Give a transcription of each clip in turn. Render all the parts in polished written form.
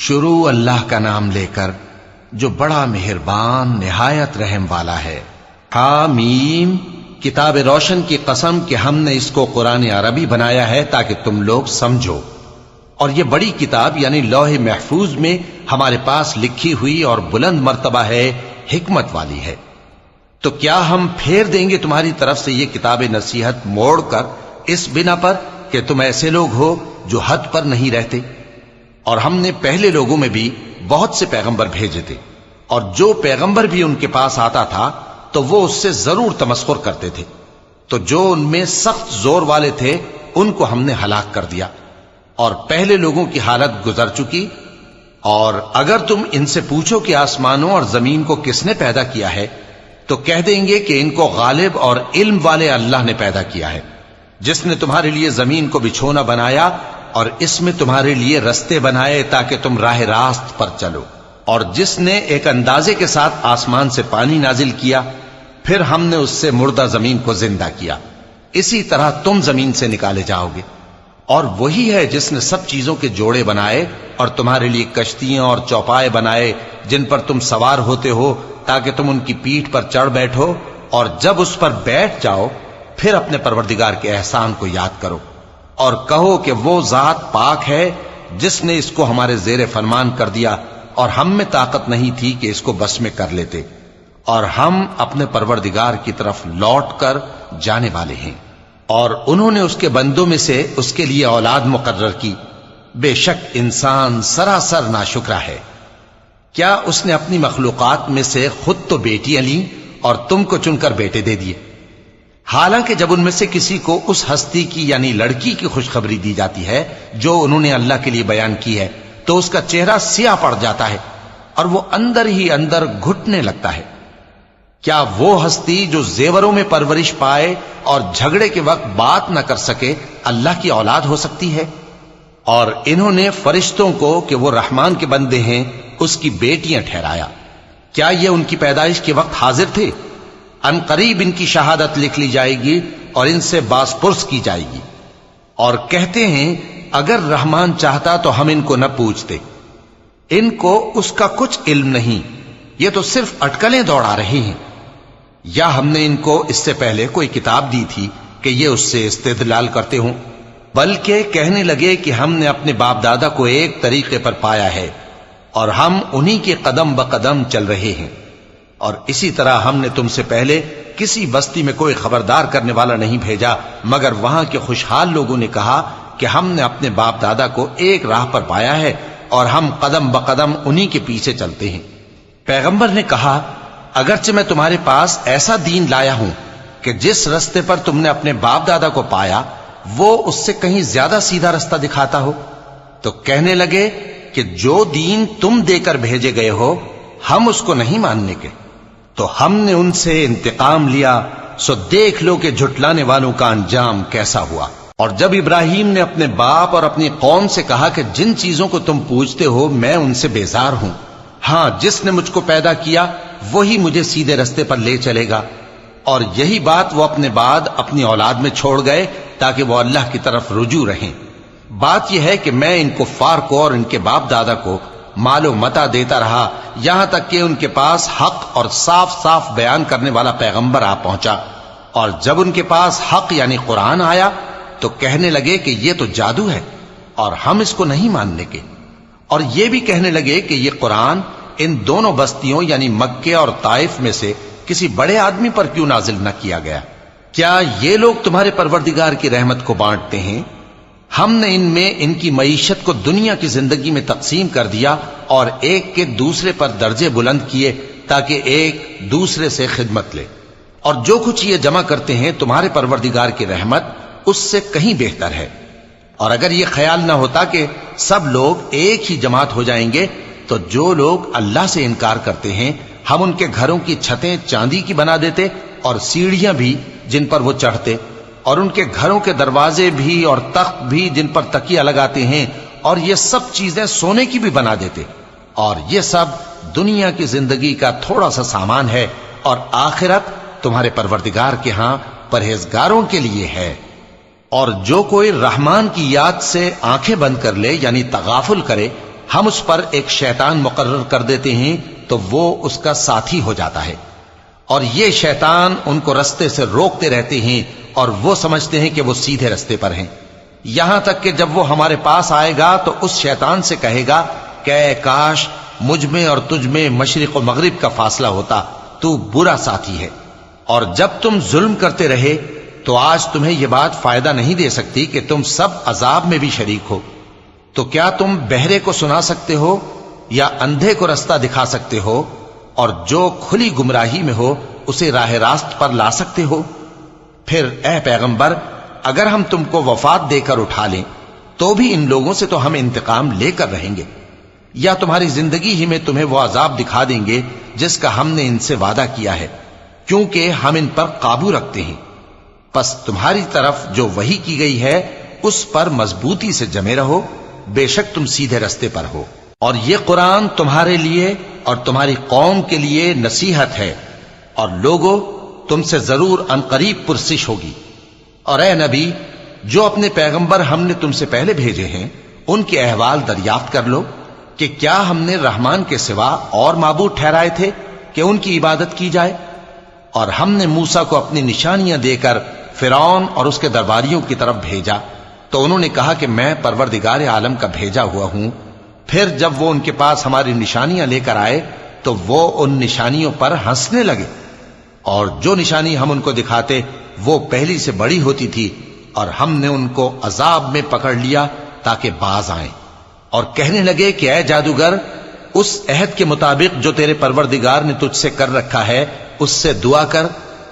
شروع اللہ کا نام لے کر جو بڑا مہربان نہایت رحم والا ہے۔ حامیم، کتاب روشن کی قسم کہ ہم نے اس کو قرآن عربی بنایا ہے تاکہ تم لوگ سمجھو، اور یہ بڑی کتاب یعنی لوح محفوظ میں ہمارے پاس لکھی ہوئی اور بلند مرتبہ ہے، حکمت والی ہے۔ تو کیا ہم پھیر دیں گے تمہاری طرف سے یہ کتاب نصیحت موڑ کر اس بنا پر کہ تم ایسے لوگ ہو جو حد پر نہیں رہتے؟ اور ہم نے پہلے لوگوں میں بھی بہت سے پیغمبر بھیجے تھے، اور جو پیغمبر بھی ان کے پاس آتا تھا تو وہ اس سے ضرور تمسخر کرتے تھے، تو جو ان میں سخت زور والے تھے ان کو ہم نے ہلاک کر دیا، اور پہلے لوگوں کی حالت گزر چکی۔ اور اگر تم ان سے پوچھو کہ آسمانوں اور زمین کو کس نے پیدا کیا ہے تو کہہ دیں گے کہ ان کو غالب اور علم والے اللہ نے پیدا کیا ہے، جس نے تمہارے لیے زمین کو بچھونا بنایا اور اس میں تمہارے لیے رستے بنائے تاکہ تم راہ راست پر چلو، اور جس نے ایک اندازے کے ساتھ آسمان سے پانی نازل کیا، پھر ہم نے اس سے مردہ زمین کو زندہ کیا، اسی طرح تم زمین سے نکالے جاؤ گے۔ اور وہی ہے جس نے سب چیزوں کے جوڑے بنائے اور تمہارے لیے کشتیاں اور چوپائے بنائے جن پر تم سوار ہوتے ہو تاکہ تم ان کی پیٹھ پر چڑھ بیٹھو، اور جب اس پر بیٹھ جاؤ پھر اپنے پروردگار کے احسان کو یاد کرو اور کہو کہ وہ ذات پاک ہے جس نے اس کو ہمارے زیر فرمان کر دیا اور ہم میں طاقت نہیں تھی کہ اس کو بس میں کر لیتے، اور ہم اپنے پروردگار کی طرف لوٹ کر جانے والے ہیں۔ اور انہوں نے اس کے بندوں میں سے اس کے لیے اولاد مقرر کی، بے شک انسان سراسر ناشکرا ہے۔ کیا اس نے اپنی مخلوقات میں سے خود تو بیٹیاں لیں اور تم کو چن کر بیٹے دے دیے، حالانکہ جب ان میں سے کسی کو اس ہستی کی یعنی لڑکی کی خوشخبری دی جاتی ہے جو انہوں نے اللہ کے لیے بیان کی ہے تو اس کا چہرہ سیاہ پڑ جاتا ہے اور وہ اندر ہی اندر گھٹنے لگتا ہے۔ کیا وہ ہستی جو زیوروں میں پرورش پائے اور جھگڑے کے وقت بات نہ کر سکے اللہ کی اولاد ہو سکتی ہے؟ اور انہوں نے فرشتوں کو کہ وہ رحمان کے بندے ہیں اس کی بیٹیاں ٹھہرایا۔ کیا یہ ان کی پیدائش کے وقت حاضر تھے؟ ان قریب ان کی شہادت لکھ لی جائے گی اور ان سے باز پرس کی جائے گی۔ اور کہتے ہیں اگر رحمان چاہتا تو ہم ان کو نہ پوچھتے، ان کو اس کا کچھ علم نہیں، یہ تو صرف اٹکلیں دوڑا رہے ہیں۔ یا ہم نے ان کو اس سے پہلے کوئی کتاب دی تھی کہ یہ اس سے استدلال کرتے ہوں؟ بلکہ کہنے لگے کہ ہم نے اپنے باپ دادا کو ایک طریقے پر پایا ہے اور ہم انہی کے قدم بقدم چل رہے ہیں، اور اسی طرح ہم نے تم سے پہلے کسی بستی میں کوئی خبردار کرنے والا نہیں بھیجا مگر وہاں کے خوشحال لوگوں نے کہا کہ ہم نے اپنے باپ دادا کو ایک راہ پر پایا ہے اور ہم قدم بقدم انہی کے پیچھے چلتے ہیں۔ پیغمبر نے کہا اگرچہ میں تمہارے پاس ایسا دین لایا ہوں کہ جس رستے پر تم نے اپنے باپ دادا کو پایا وہ اس سے کہیں زیادہ سیدھا رستہ دکھاتا ہو، تو کہنے لگے کہ جو دین تم دے کر بھیجے گئے ہو ہم اس کو نہیں ماننے کے، تو ہم نے ان سے انتقام لیا، سو دیکھ لو کہ جھٹلانے والوں کا انجام کیسا ہوا۔ اور جب ابراہیم نے اپنے باپ اور اپنی قوم سے کہا کہ جن چیزوں کو تم پوجتے ہو میں ان سے بیزار ہوں، ہاں جس نے مجھ کو پیدا کیا وہی مجھے سیدھے رستے پر لے چلے گا، اور یہی بات وہ اپنے بعد اپنی اولاد میں چھوڑ گئے تاکہ وہ اللہ کی طرف رجوع رہیں۔ بات یہ ہے کہ میں ان کفار کو اور ان کے باپ دادا کو مال و متاع دیتا رہا یہاں تک کہ ان کے پاس حق اور صاف صاف بیان کرنے والا پیغمبر آ پہنچا، اور جب ان کے پاس حق یعنی قرآن آیا تو کہنے لگے کہ یہ تو جادو ہے اور ہم اس کو نہیں ماننے کے، اور یہ بھی کہنے لگے کہ یہ قرآن ان دونوں بستیوں یعنی مکے اور طائف میں سے کسی بڑے آدمی پر کیوں نازل نہ کیا گیا؟ کیا یہ لوگ تمہارے پروردگار کی رحمت کو بانٹتے ہیں؟ ہم نے ان میں ان کی معیشت کو دنیا کی زندگی میں تقسیم کر دیا اور ایک کے دوسرے پر درجے بلند کیے تاکہ ایک دوسرے سے خدمت لے، اور جو کچھ یہ جمع کرتے ہیں تمہارے پروردگار کی رحمت اس سے کہیں بہتر ہے۔ اور اگر یہ خیال نہ ہوتا کہ سب لوگ ایک ہی جماعت ہو جائیں گے تو جو لوگ اللہ سے انکار کرتے ہیں ہم ان کے گھروں کی چھتیں چاندی کی بنا دیتے اور سیڑھیاں بھی جن پر وہ چڑھتے، اور ان کے گھروں کے دروازے بھی اور تخت بھی جن پر تکیہ لگاتے ہیں، اور یہ سب چیزیں سونے کی بھی بنا دیتے، اور یہ سب دنیا کی زندگی کا تھوڑا سا سامان ہے، اور آخرت تمہارے پروردگار کے ہاں پرہیزگاروں کے لیے ہے۔ اور جو کوئی رحمان کی یاد سے آنکھیں بند کر لے یعنی تغافل کرے، ہم اس پر ایک شیطان مقرر کر دیتے ہیں تو وہ اس کا ساتھی ہو جاتا ہے، اور یہ شیطان ان کو رستے سے روکتے رہتے ہیں اور وہ سمجھتے ہیں کہ وہ سیدھے رستے پر ہیں، یہاں تک کہ جب وہ ہمارے پاس آئے گا تو اس شیطان سے کہے گا کہ اے کاش مجھ میں اور تجھ میں مشرق و مغرب کا فاصلہ ہوتا، تو برا ساتھی ہے۔ اور جب تم ظلم کرتے رہے تو آج تمہیں یہ بات فائدہ نہیں دے سکتی کہ تم سب عذاب میں بھی شریک ہو، تو کیا تم بہرے کو سنا سکتے ہو یا اندھے کو رستہ دکھا سکتے ہو، اور جو کھلی گمراہی میں ہو اسے راہ راست پر لا سکتے ہو؟ پھر اے پیغمبر، اگر ہم تم کو وفات دے کر اٹھا لیں تو بھی ان لوگوں سے تو ہم انتقام لے کر رہیں گے، یا تمہاری زندگی ہی میں تمہیں وہ عذاب دکھا دیں گے جس کا ہم نے ان سے وعدہ کیا ہے، کیونکہ ہم ان پر قابو رکھتے ہیں۔ پس تمہاری طرف جو وحی کی گئی ہے اس پر مضبوطی سے جمے رہو، بے شک تم سیدھے رستے پر ہو، اور یہ قرآن تمہارے لیے اور تمہاری قوم کے لیے نصیحت ہے، اور لوگوں تم سے ضرور عنقریب پرسش ہوگی۔ اور اے نبی، جو اپنے پیغمبر ہم نے تم سے پہلے بھیجے ہیں ان کے احوال دریافت کر لو کہ کیا ہم نے رحمان کے سوا اور معبود ٹھہرائے تھے کہ ان کی عبادت کی جائے؟ اور ہم نے موسیٰ کو اپنی نشانیاں دے کر فرعون اور اس کے درباریوں کی طرف بھیجا تو انہوں نے کہا کہ میں پروردگار عالم کا بھیجا ہوا ہوں۔ پھر جب وہ ان کے پاس ہماری نشانیاں لے کر آئے تو وہ ان نشانیوں پر ہنسنے لگے، اور جو نشانی ہم ان کو دکھاتے وہ پہلی سے بڑی ہوتی تھی، اور ہم نے ان کو عذاب میں پکڑ لیا تاکہ باز آئیں، اور کہنے لگے کہ اے جادوگر، اس عہد کے مطابق جو تیرے پروردگار نے تجھ سے کر رکھا ہے اس سے دعا کر،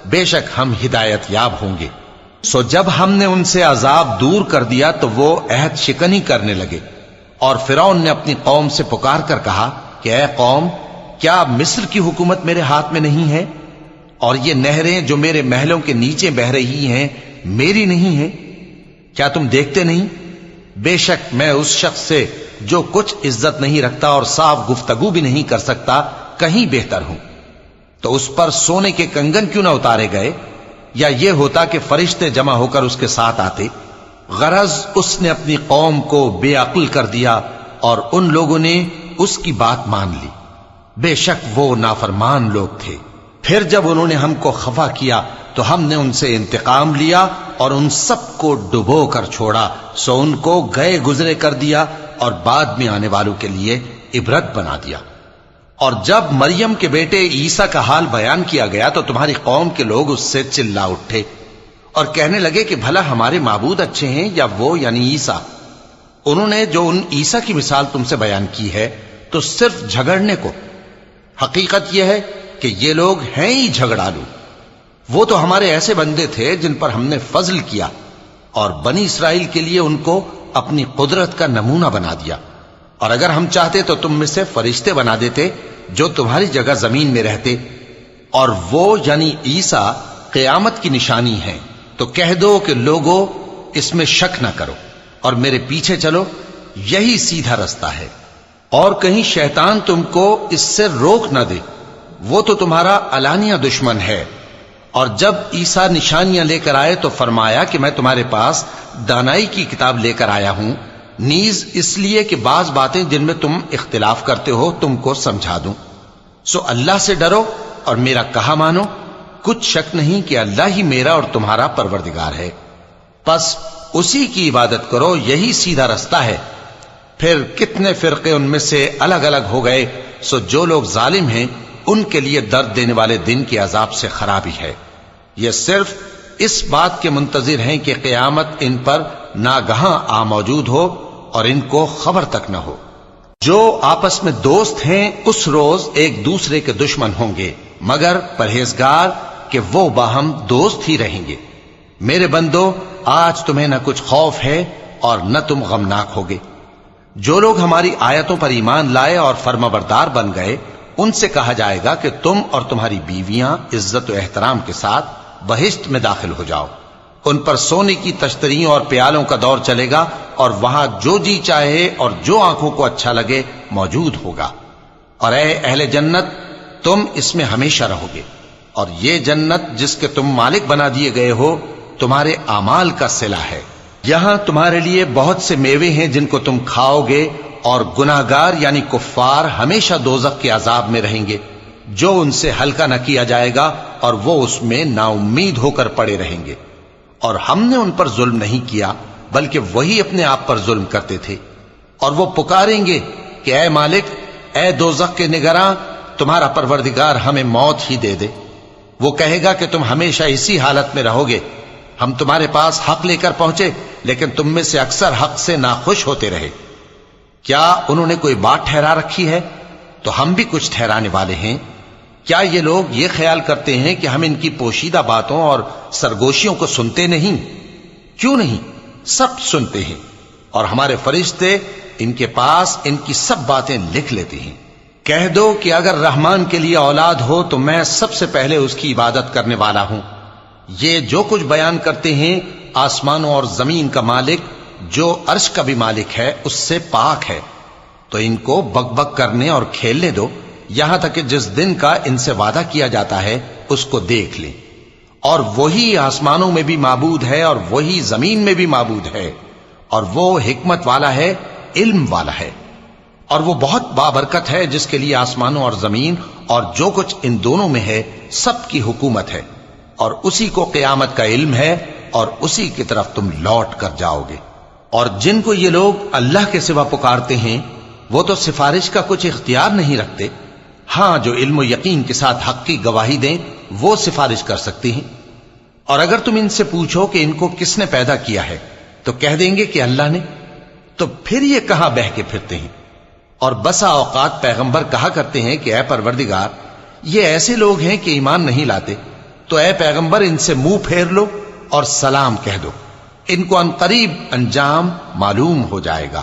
بے شک ہم ہدایت یاب ہوں گے۔ سو جب ہم نے ان سے عذاب دور کر دیا تو وہ عہد شکنی کرنے لگے، اور فرعون نے اپنی قوم سے پکار کر کہا کہ اے قوم، کیا مصر کی حکومت میرے ہاتھ میں نہیں ہے، اور یہ نہریں جو میرے محلوں کے نیچے بہ رہی ہیں میری نہیں ہیں؟ کیا تم دیکھتے نہیں؟ بے شک میں اس شخص سے جو کچھ عزت نہیں رکھتا اور صاف گفتگو بھی نہیں کر سکتا کہیں بہتر ہوں۔ تو اس پر سونے کے کنگن کیوں نہ اتارے گئے، یا یہ ہوتا کہ فرشتے جمع ہو کر اس کے ساتھ آتے؟ غرض اس نے اپنی قوم کو بے عقل کر دیا اور ان لوگوں نے اس کی بات مان لی، بے شک وہ نافرمان لوگ تھے۔ پھر جب انہوں نے ہم کو خفا کیا تو ہم نے ان سے انتقام لیا اور ان سب کو ڈبو کر چھوڑا، سو ان کو گئے گزرے کر دیا اور بعد میں آنے والوں کے لیے عبرت بنا دیا۔ اور جب مریم کے بیٹے عیسیٰ کا حال بیان کیا گیا تو تمہاری قوم کے لوگ اس سے چلا اٹھے اور کہنے لگے کہ بھلا ہمارے معبود اچھے ہیں یا وہ یعنی عیسیٰ؟ انہوں نے جو ان عیسیٰ کی مثال تم سے بیان کی ہے تو صرف جھگڑنے کو، حقیقت یہ ہے کہ یہ لوگ ہیں ہی جھگڑالو۔ وہ تو ہمارے ایسے بندے تھے جن پر ہم نے فضل کیا، اور بنی اسرائیل کے لیے ان کو اپنی قدرت کا نمونہ بنا دیا، اور اگر ہم چاہتے تو تم میں سے فرشتے بنا دیتے جو تمہاری جگہ زمین میں رہتے، اور وہ یعنی عیسیٰ قیامت کی نشانی ہیں۔ تو کہہ دو کہ لوگوں اس میں شک نہ کرو اور میرے پیچھے چلو، یہی سیدھا رستہ ہے، اور کہیں شیطان تم کو اس سے روک نہ دے، وہ تو تمہارا علانیہ دشمن ہے۔ اور جب عیسیٰ نشانیاں لے کر آئے تو فرمایا کہ میں تمہارے پاس دانائی کی کتاب لے کر آیا ہوں، نیز اس لیے کہ بعض باتیں جن میں تم اختلاف کرتے ہو تم کو سمجھا دوں۔ سو اللہ سے ڈرو اور میرا کہا مانو، کچھ شک نہیں کہ اللہ ہی میرا اور تمہارا پروردگار ہے، پس اسی کی عبادت کرو، یہی سیدھا رستہ ہے۔ پھر کتنے فرقے ان میں سے الگ الگ ہو گئے، سو جو لوگ ظالم ہیں ان کے لیے درد دینے والے دن کے عذاب سے خرابی ہے۔ یہ صرف اس بات کے منتظر ہیں کہ قیامت ان پر ناگہاں آ موجود ہو اور ان کو خبر تک نہ ہو۔ جو آپس میں دوست ہیں اس روز ایک دوسرے کے دشمن ہوں گے، مگر پرہیزگار کہ وہ باہم دوست ہی رہیں گے۔ میرے بندو، آج تمہیں نہ کچھ خوف ہے اور نہ تم غمناک ہوگے۔ جو لوگ ہماری آیتوں پر ایمان لائے اور فرمانبردار بن گئے ان سے کہا جائے گا کہ تم اور تمہاری بیویاں عزت و احترام کے ساتھ بہشت میں داخل ہو جاؤ۔ ان پر سونے کی تشتریوں اور پیالوں کا دور چلے گا، اور وہاں جو جی چاہے اور جو آنکھوں کو اچھا لگے موجود ہوگا۔ اور اے اہل جنت، تم اس میں ہمیشہ رہو گے، اور یہ جنت جس کے تم مالک بنا دیے گئے ہو تمہارے اعمال کا صلہ ہے۔ یہاں تمہارے لیے بہت سے میوے ہیں جن کو تم کھاؤ گے اور گناہگار یعنی کفار ہمیشہ دوزخ کے عذاب میں رہیں گے جو ان سے ہلکا نہ کیا جائے گا، اور وہ اس میں نا امید ہو کر پڑے رہیں گے۔ اور ہم نے ان پر ظلم نہیں کیا بلکہ وہی اپنے آپ پر ظلم کرتے تھے۔ اور وہ پکاریں گے کہ اے مالک، اے دوزخ کے نگراں، تمہارا پروردگار ہمیں موت ہی دے دے۔ وہ کہے گا کہ تم ہمیشہ اسی حالت میں رہو گے، ہم تمہارے پاس حق لے کر پہنچے لیکن تم میں سے اکثر حق سے ناخوش ہوتے رہے۔ کیا انہوں نے کوئی بات ٹھہرا رکھی ہے؟ تو ہم بھی کچھ ٹھہرانے والے ہیں۔ کیا یہ لوگ یہ خیال کرتے ہیں کہ ہم ان کی پوشیدہ باتوں اور سرگوشیوں کو سنتے نہیں؟ کیوں نہیں، سب سنتے ہیں، اور ہمارے فرشتے ان کے پاس ان کی سب باتیں لکھ لیتے ہیں۔ کہہ دو کہ اگر رحمان کے لیے اولاد ہو تو میں سب سے پہلے اس کی عبادت کرنے والا ہوں۔ یہ جو کچھ بیان کرتے ہیں آسمانوں اور زمین کا مالک جو عرش کا بھی مالک ہے اس سے پاک ہے، تو ان کو بک بک کرنے اور کھیلنے دو یہاں تک کہ جس دن کا ان سے وعدہ کیا جاتا ہے اس کو دیکھ لیں۔ اور وہی آسمانوں میں بھی معبود ہے اور وہی زمین میں بھی معبود ہے، اور وہ حکمت والا ہے، علم والا ہے، اور وہ بہت بابرکت ہے جس کے لیے آسمانوں اور زمین اور جو کچھ ان دونوں میں ہے سب کی حکومت ہے، اور اسی کو قیامت کا علم ہے اور اسی کی طرف تم لوٹ کر جاؤ گے۔ اور جن کو یہ لوگ اللہ کے سوا پکارتے ہیں وہ تو سفارش کا کچھ اختیار نہیں رکھتے، ہاں جو علم و یقین کے ساتھ حق کی گواہی دیں وہ سفارش کر سکتی ہیں۔ اور اگر تم ان سے پوچھو کہ ان کو کس نے پیدا کیا ہے تو کہہ دیں گے کہ اللہ نے، تو پھر یہ کہاں بہہ کے پھرتے ہیں؟ اور بسا اوقات پیغمبر کہا کرتے ہیں کہ اے پروردگار، یہ ایسے لوگ ہیں کہ ایمان نہیں لاتے، تو اے پیغمبر ان سے منہ پھیر لو اور سلام کہہ دو، ان کو عنقریب انجام معلوم ہو جائے گا۔